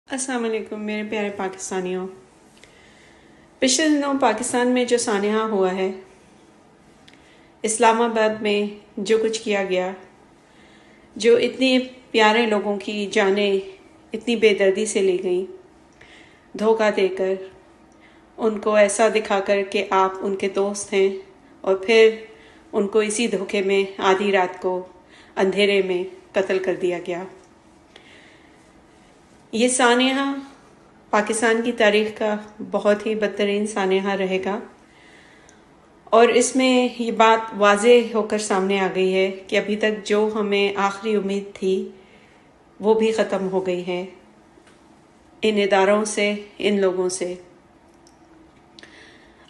अस्सलाम वालेकुम मेरे प्यारे पाकिस्तानियों। पिछले दिनों पाकिस्तान में जो सानहा हुआ है, इस्लामाबाद में जो कुछ किया गया, जो इतने प्यारे लोगों की जानें इतनी बेदर्दी से ली गई, धोखा देकर, उनको ऐसा दिखाकर कि आप उनके दोस्त हैं, और फिर उनको इसी धोखे में आधी रात को अंधेरे में कत्ल कर दिया गया। ये सानहा पाकिस्तान की तारीख़ का बहुत ही बदतरीन सानहा रहेगा, और इसमें ये बात वाज़ेह होकर सामने आ गई है कि अभी तक जो हमें आखिरी उम्मीद थी वो भी ख़त्म हो गई है इन इदारों से, इन लोगों से।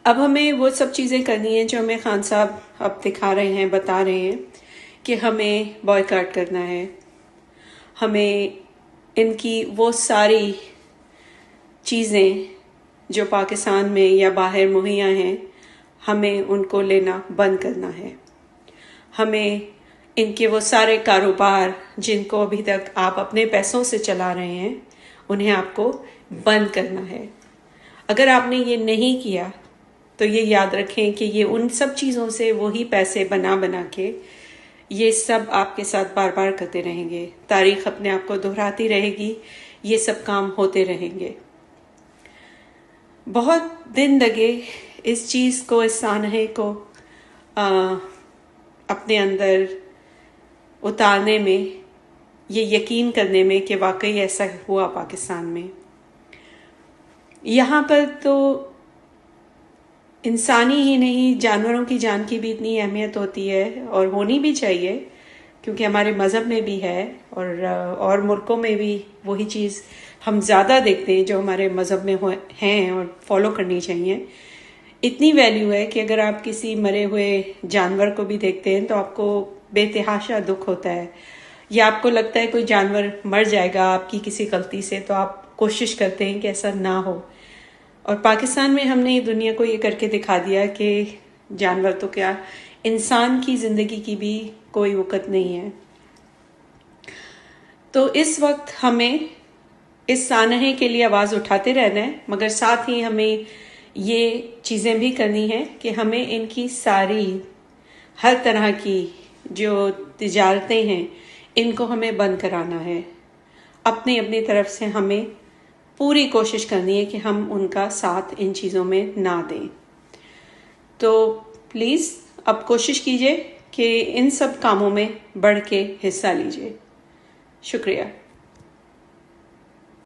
अब हमें वो सब चीज़ें करनी है जो हमें खान साहब अब दिखा रहे हैं, बता रहे हैं कि हमें बॉयकॉट करना है। हमें इनकी वो सारी चीज़ें जो पाकिस्तान में या बाहर मुहैया हैं, हमें उनको लेना बंद करना है। हमें इनके वो सारे कारोबार जिनको अभी तक आप अपने पैसों से चला रहे हैं, उन्हें आपको बंद करना है। अगर आपने ये नहीं किया तो ये याद रखें कि ये उन सब चीज़ों से वही पैसे बना बना के ये सब आपके साथ बार बार करते रहेंगे। तारीख अपने आप को दोहराती रहेगी, ये सब काम होते रहेंगे। बहुत दिन लगे इस चीज़ को, इस सानहे को अपने अंदर उतारने में, ये यकीन करने में कि वाकई ऐसा हुआ पाकिस्तान में। यहाँ पर तो इंसानी ही नहीं, जानवरों की जान की भी इतनी अहमियत होती है, और होनी भी चाहिए, क्योंकि हमारे मज़हब में भी है और मुल्कों में भी वही चीज़ हम ज़्यादा देखते हैं जो हमारे मज़हब में हैं और फॉलो करनी चाहिए। इतनी वैल्यू है कि अगर आप किसी मरे हुए जानवर को भी देखते हैं तो आपको बेतहाशा दुख होता है, या आपको लगता है कोई जानवर मर जाएगा आपकी किसी गलती से, तो आप कोशिश करते हैं कि ऐसा ना हो। और पाकिस्तान में हमने ये दुनिया को ये करके दिखा दिया कि जानवर तो क्या, इंसान की ज़िंदगी की भी कोई वक़्त नहीं है। तो इस वक्त हमें इस सानहे के लिए आवाज़ उठाते रहना है, मगर साथ ही हमें ये चीज़ें भी करनी है कि हमें इनकी सारी हर तरह की जो तिजारतें हैं, इनको हमें बंद कराना है। अपनी अपनी तरफ से हमें पूरी कोशिश करनी है कि हम उनका साथ इन चीज़ों में ना दें। तो प्लीज़ अब कोशिश कीजिए कि इन सब कामों में बढ़ के हिस्सा लीजिए। शुक्रिया।